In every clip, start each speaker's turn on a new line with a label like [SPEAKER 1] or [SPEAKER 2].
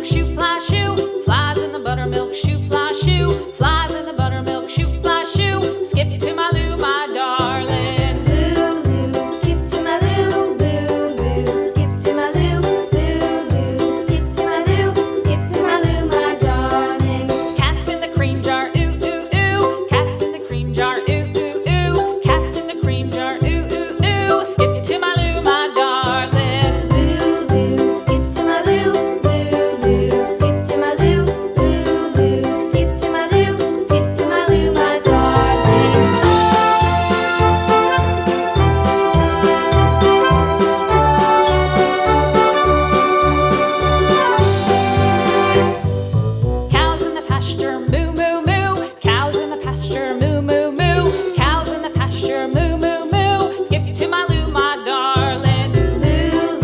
[SPEAKER 1] buttermilk shoe, fly shoe. Flies in the buttermilk shoe, fly shoe. Flies in the buttermilk shoe, fly shoe. Skip to my Lou, my darling.
[SPEAKER 2] Lou, skip to my Lou, Lou, skip to my Lou, Lou, skip to my Lou, skip to my Lou, my darling.
[SPEAKER 1] Cats in the cream jar, ooh, ooh, ooh. Cats in the cream jar, ooh, ooh, ooh. Cats in the cream jar, ooh, ooh, ooh. Skip to my Lou, my darling.
[SPEAKER 2] Lou, skip to my Lou, Lou, skip to my Lou, Lou, skip to my Lou, skip to my Lou, my darling.
[SPEAKER 1] Cows in the pasture, moo, moo, moo. Cows in the pasture, moo, moo, moo. Cows in the pasture, moo, moo, moo. Skip to my Lou, my darling.
[SPEAKER 2] Lou,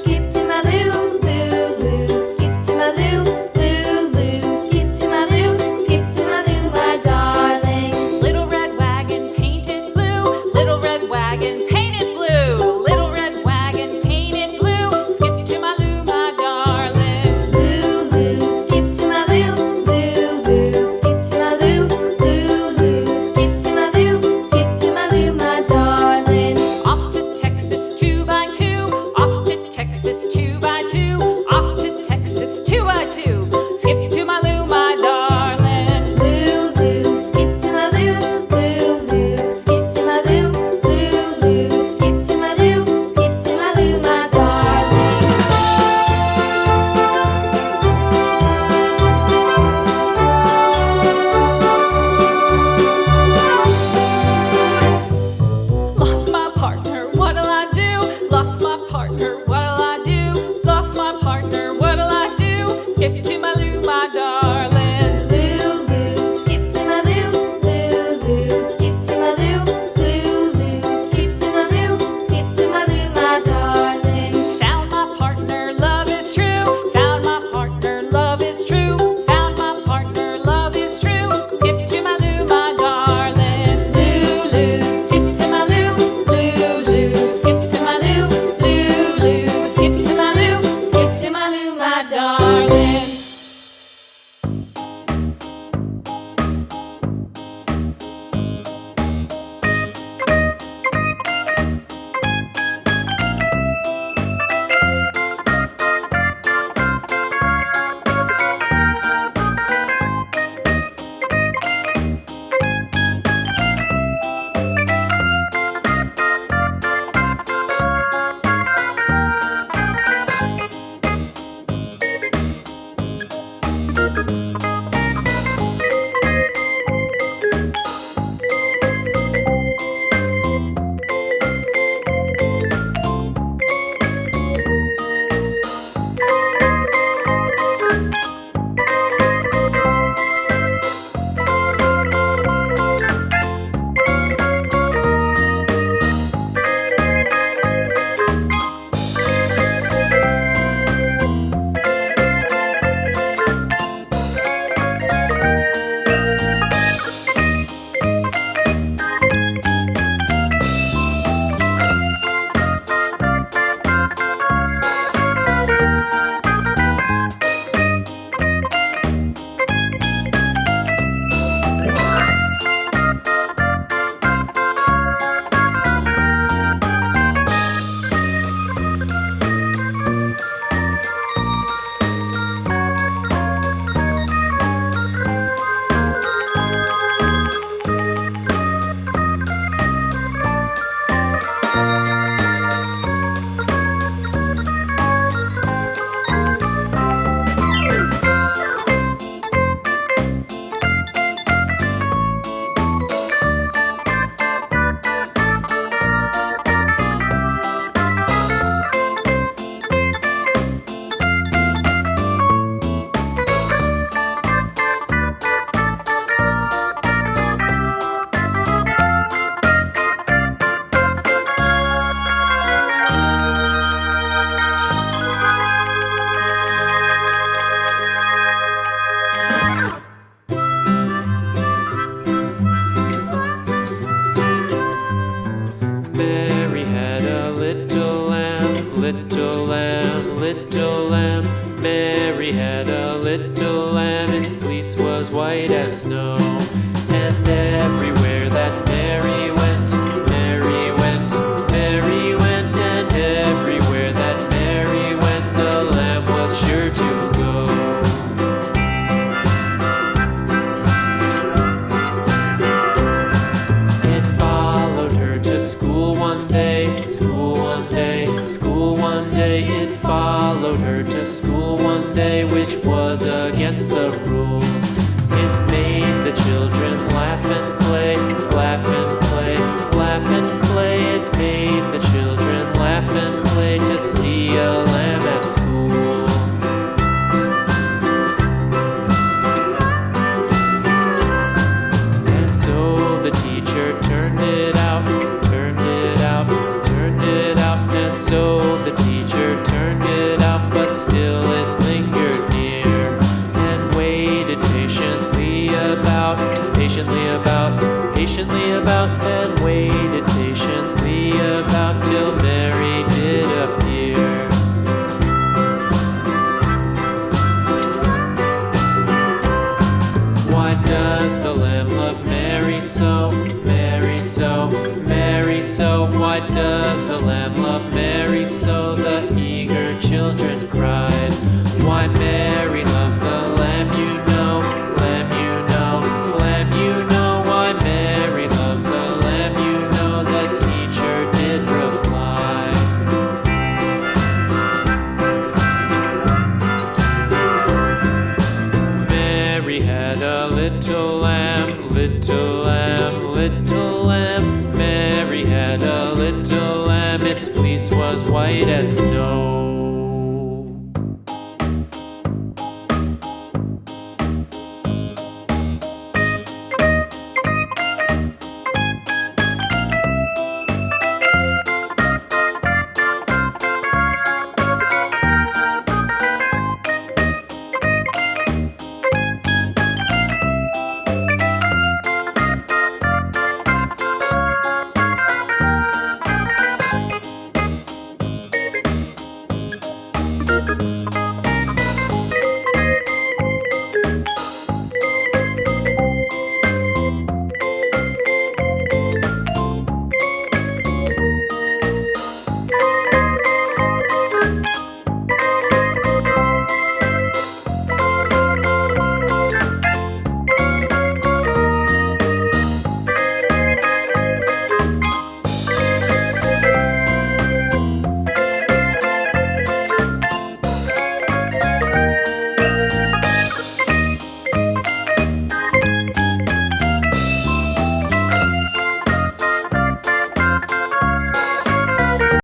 [SPEAKER 2] skip to my Lou, Lou, skip to my Lou, Lou, skip to my Lou, skip to my Lou, my darling.
[SPEAKER 1] Little red wagon painted blue. Little red wagon painted blue. Little red wagon painted blue. Skip to my Lou, my darling.
[SPEAKER 2] Lou, skip to my Lou, Lou, skip to my Lou, Lou, skip to my Lou, skip to my Lou, my darling.
[SPEAKER 1] Off to Texas 2x2. Off to Texas 2x2. Off to Texas 2x2. Skip to my Lou, my darling.
[SPEAKER 2] Lou, skip to my Lou, Lou, skip to my Lou, Lou, skip to my Lou, skip to my Lou, my darling.
[SPEAKER 1] Lost my partner, what'll I do? Lost my partner, what'll I do? Lost my partner, what'll I do? Skip to my Lou, my darling.
[SPEAKER 2] Lou, skip to my Lou, Lou, skip to my Lou, Lou, skip to my Lou, skip to my Lou, my darling.
[SPEAKER 1] Found my partner, love is true. Found my partner, love is true. Found my partner, love is true. Skip to my Lou, my darling.
[SPEAKER 2] Lou, skip to my Lou, Lou, skip to my Lou, Lou, skip to my Lou, skip to my Lou, my darling.
[SPEAKER 3] had a little lamb, its fleece was white as snow.